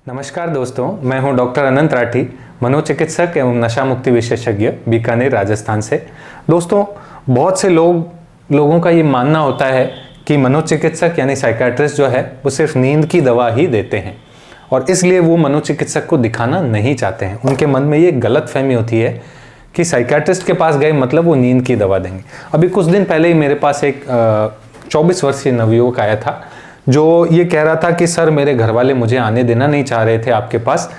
नमस्कार दोस्तों, मैं हूं डॉक्टर अनंत राठी, मनोचिकित्सक एवं नशा मुक्ति विशेषज्ञ, बीकानेर, राजस्थान से। दोस्तों, बहुत से लोगों का ये मानना होता है कि मनोचिकित्सक यानी साइकियाट्रिस्ट जो है वो सिर्फ नींद की दवा ही देते हैं और इसलिए वो मनोचिकित्सक को दिखाना नहीं चाहते हैं। उनके मन में ये गलतफहमी होती है कि साइकियाट्रिस्ट के पास गए मतलब वो नींद की दवा देंगे। अभी कुछ दिन पहले ही मेरे पास एक 24 वर्षीय नवयुवक आया था जो ये कह रहा था कि सर, मेरे घर वाले मुझे आने देना नहीं चाह रहे थे आपके पास,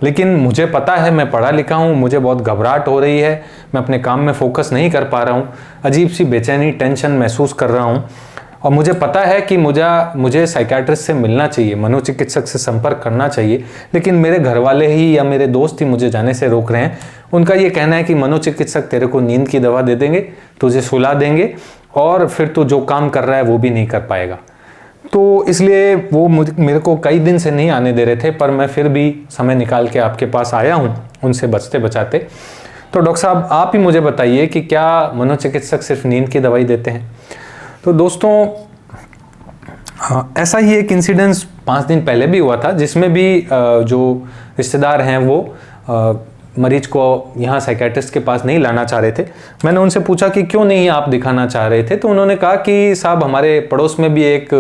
लेकिन मुझे पता है, मैं पढ़ा लिखा हूँ, मुझे बहुत घबराहट हो रही है, मैं अपने काम में फोकस नहीं कर पा रहा हूँ, अजीब सी बेचैनी, टेंशन महसूस कर रहा हूँ और मुझे पता है कि मुझे साइकियाट्रिस्ट से मिलना चाहिए, मनोचिकित्सक से संपर्क करना चाहिए, लेकिन मेरे घर वाले ही या मेरे दोस्त ही मुझे जाने से रोक रहे हैं। उनका ये कहना है कि मनोचिकित्सक तेरे को नींद की दवा दे देंगे, तुझे सुला देंगे और फिर तू जो काम कर रहा है वो भी नहीं कर पाएगा। तो इसलिए वो मेरे को कई दिन से नहीं आने दे रहे थे, पर मैं फिर भी समय निकाल के आपके पास आया हूँ उनसे बचते बचाते। तो डॉक्टर साहब, आप ही मुझे बताइए कि क्या मनोचिकित्सक सिर्फ नींद की दवाई देते हैं? तो दोस्तों, ऐसा ही एक इंसिडेंस 5 दिन पहले भी हुआ था, जिसमें भी जो रिश्तेदार हैं वो मरीज को यहाँ साइकियाट्रिस्ट के पास नहीं लाना चाह रहे थे। मैंने उनसे पूछा कि क्यों नहीं आप दिखाना चाह रहे थे, तो उन्होंने कहा कि साहब, हमारे पड़ोस में भी एक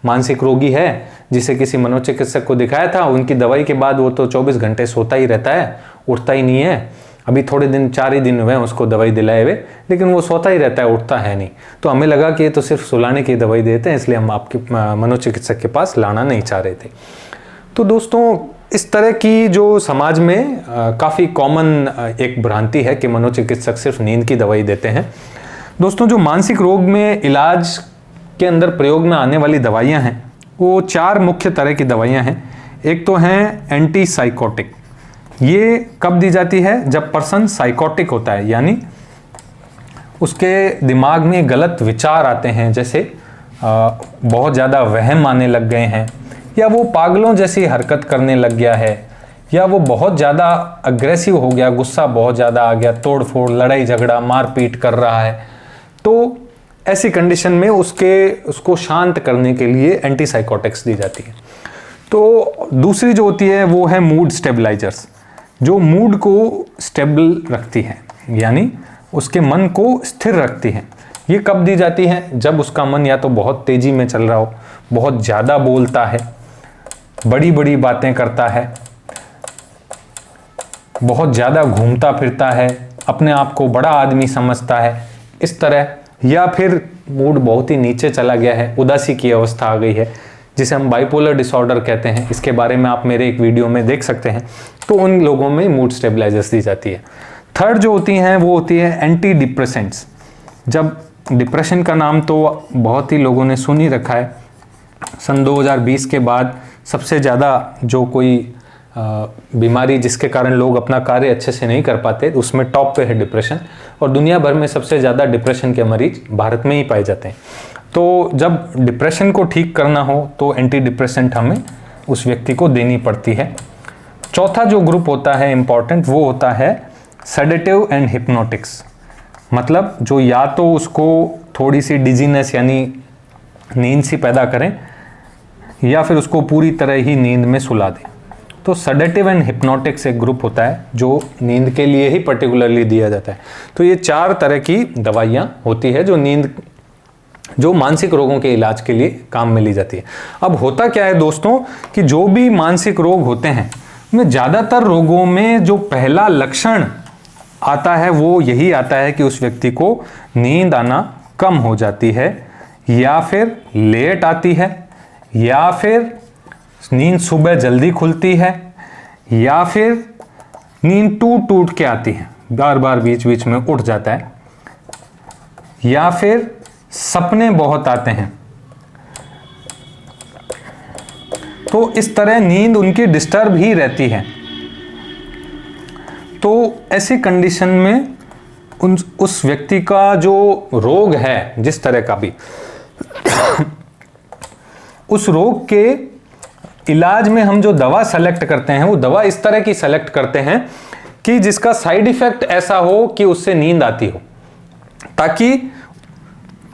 मानसिक रोगी है जिसे किसी मनोचिकित्सक को दिखाया था, उनकी दवाई के बाद वो तो 24 घंटे सोता ही रहता है, उठता ही नहीं है। अभी थोड़े दिन 4 ही दिन हुए हैं उसको दवाई दिलाए हुए, लेकिन वो सोता ही रहता है, उठता है नहीं। तो हमें लगा कि ये तो सिर्फ सुलाने की दवाई देते हैं, इसलिए हम आपके मनोचिकित्सक के पास लाना नहीं चाह रहे थे। तो दोस्तों, इस तरह की जो समाज में काफ़ी कॉमन एक भ्रांति है कि मनोचिकित्सक सिर्फ नींद की दवाई देते हैं। दोस्तों, जो मानसिक रोग में इलाज के अंदर प्रयोग में आने वाली दवाइयां हैं वो 4 मुख्य तरह की दवाइयां हैं। एक तो हैं एंटी साइकोटिक। ये कब दी जाती है? जब पर्सन साइकोटिक होता है, यानी उसके दिमाग में गलत विचार आते हैं, जैसे बहुत ज़्यादा वहम आने लग गए हैं, या वो पागलों जैसी हरकत करने लग गया है, या वो बहुत ज़्यादा अग्रेसिव हो गया, गुस्सा बहुत ज़्यादा आ गया, तोड़ फोड़, लड़ाई झगड़ा, मारपीट कर रहा है। तो ऐसी कंडीशन में उसको शांत करने के लिए एंटीसाइकोटिक्स दी जाती है। तो दूसरी जो होती है वो है मूड स्टेबलाइजर्स, जो मूड को स्टेबल रखती है, यानी उसके मन को स्थिर रखती है। ये कब दी जाती है? जब उसका मन या तो बहुत तेज़ी में चल रहा हो, बहुत ज़्यादा बोलता है, बड़ी बड़ी बातें करता है, बहुत ज़्यादा घूमता फिरता है, अपने आप को बड़ा आदमी समझता है, इस तरह, या फिर मूड बहुत ही नीचे चला गया है, उदासी की अवस्था आ गई है, जिसे हम बाइपोलर डिसऑर्डर कहते हैं। इसके बारे में आप मेरे एक वीडियो में देख सकते हैं। तो उन लोगों में मूड स्टेबलाइजर्स दी जाती है। थर्ड जो होती हैं वो होती है एंटी डिप्रेसेंट्स। जब डिप्रेशन का नाम तो बहुत ही लोगों ने सुन ही रखा है। सन 2020 के बाद सबसे ज़्यादा जो कोई बीमारी जिसके कारण लोग अपना कार्य अच्छे से नहीं कर पाते, उसमें टॉप पे है डिप्रेशन, और दुनिया भर में सबसे ज़्यादा डिप्रेशन के मरीज भारत में ही पाए जाते हैं। तो जब डिप्रेशन को ठीक करना हो तो एंटी डिप्रेसेंट हमें उस व्यक्ति को देनी पड़ती है। चौथा जो ग्रुप होता है इम्पॉर्टेंट, वो होता है सेडेटिव एंड हिप्नोटिक्स। मतलब जो या तो उसको थोड़ी सी डिजीनेस यानी नींद सी पैदा करें, या फिर उसको पूरी तरह ही नींद में सुला दें। तो सेडेटिव एंड हिप्नोटिक्स एक ग्रुप होता है जो नींद के लिए ही पर्टिकुलरली दिया जाता है। तो ये 4 तरह की दवाइयाँ होती है जो मानसिक रोगों के इलाज के लिए काम में ली जाती है। अब होता क्या है दोस्तों कि जो भी मानसिक रोग होते हैं उनमें ज़्यादातर रोगों में जो पहला लक्षण आता है वो यही आता है कि उस व्यक्ति को नींद आना कम हो जाती है, या फिर लेट आती है, या फिर नींद सुबह जल्दी खुलती है, या फिर नींद टूट टूट के आती है, बार बार बीच बीच में उठ जाता है, या फिर सपने बहुत आते हैं। तो इस तरह नींद उनकी डिस्टर्ब ही रहती है। तो ऐसी कंडीशन में उस व्यक्ति का जो रोग है, जिस तरह का भी उस रोग के इलाज में हम जो दवा सेलेक्ट करते हैं वो दवा इस तरह की सेलेक्ट करते हैं कि जिसका साइड इफेक्ट ऐसा हो कि उससे नींद आती हो, ताकि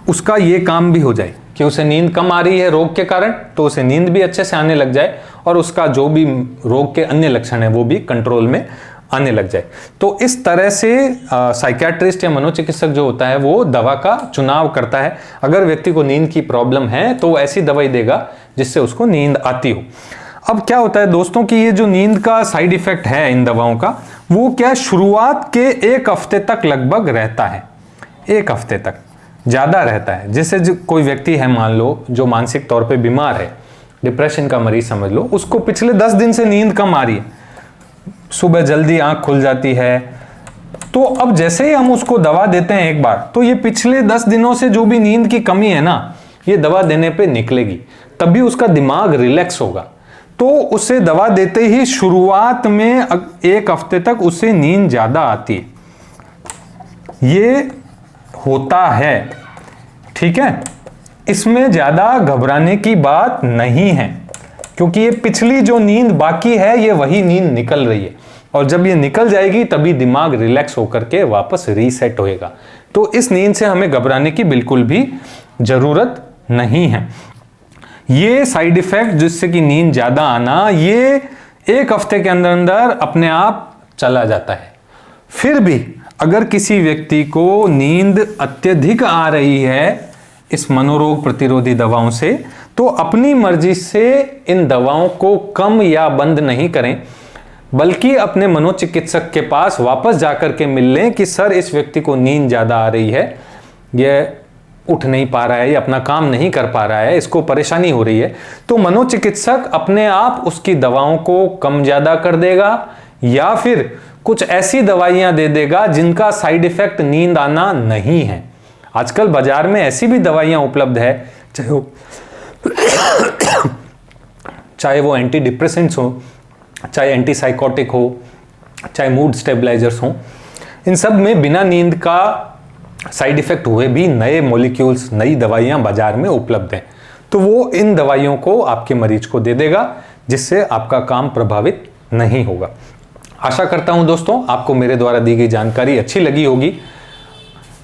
उसका ये काम भी हो जाए कि उसे नींद कम आ रही है रोग के कारण, तो उसे नींद भी अच्छे से आने लग जाए और उसका जो भी रोग के अन्य लक्षण है वो भी कंट्रोल में आने लग जाए। तो इस तरह से साइकियाट्रिस्ट या मनोचिकित्सक जो होता है वो दवा का चुनाव करता है। अगर व्यक्ति को नींद की प्रॉब्लम है तो वो ऐसी दवाई देगा जिससे उसको नींद आती हो। अब क्या होता है दोस्तों कि ये जो नींद का साइड इफेक्ट है इन दवाओं का, वो क्या शुरुआत के 1 हफ्ते तक लगभग रहता है, 1 हफ्ते तक ज़्यादा रहता है। जैसे जो कोई व्यक्ति है मान लो जो मानसिक तौर पे बीमार है, डिप्रेशन का मरीज समझ लो, उसको पिछले 10 दिन से नींद कम आ रही है, सुबह जल्दी आंख खुल जाती है, तो अब जैसे ही हम उसको दवा देते हैं एक बार, तो ये पिछले 10 दिनों से जो भी नींद की कमी है ना, ये दवा देने पे निकलेगी, तभी उसका दिमाग रिलैक्स होगा। तो उसे दवा देते ही शुरुआत में 1 हफ्ते तक उसे नींद ज्यादा आती है, ये होता है, ठीक है। इसमें ज्यादा घबराने की बात नहीं है, क्योंकि ये पिछली जो नींद बाकी है ये वही नींद निकल रही है, और जब ये निकल जाएगी तभी दिमाग रिलैक्स होकर के वापस रीसेट होएगा। तो इस नींद से हमें घबराने की बिल्कुल भी जरूरत नहीं है। ये साइड इफेक्ट जिससे कि नींद ज्यादा आना, ये 1 हफ्ते के अंदर अंदर अपने आप चला जाता है। फिर भी अगर किसी व्यक्ति को नींद अत्यधिक आ रही है इस मनोरोग प्रतिरोधी दवाओं से, तो अपनी मर्जी से इन दवाओं को कम या बंद नहीं करें, बल्कि अपने मनोचिकित्सक के पास वापस जाकर के मिल लें कि सर इस व्यक्ति को नींद ज्यादा आ रही है, यह उठ नहीं पा रहा है, ये अपना काम नहीं कर पा रहा है, इसको परेशानी हो रही है। तो मनोचिकित्सक अपने आप उसकी दवाओं को कम ज्यादा कर देगा या फिर कुछ ऐसी दवाइयां दे देगा जिनका साइड इफेक्ट नींद आना नहीं है। आजकल बाजार में ऐसी भी दवाइयां उपलब्ध है, चाहे वो एंटी डिप्रेसेंट्स हो, चाहे एंटी साइकोटिक हो, चाहे मूड स्टेबलाइजर्स हो, इन सब में बिना नींद का साइड इफेक्ट हुए भी नए मॉलिक्यूल्स, नई दवाइयां बाजार में उपलब्ध हैं। तो वो इन दवाइयों को आपके मरीज को दे देगा, जिससे आपका काम प्रभावित नहीं होगा। आशा करता हूं दोस्तों आपको मेरे द्वारा दी गई जानकारी अच्छी लगी होगी।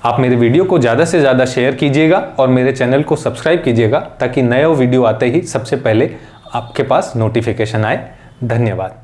आप मेरे वीडियो को ज़्यादा से ज़्यादा शेयर कीजिएगा और मेरे चैनल को सब्सक्राइब कीजिएगा, ताकि नया वीडियो आते ही सबसे पहले आपके पास नोटिफिकेशन आए। धन्यवाद।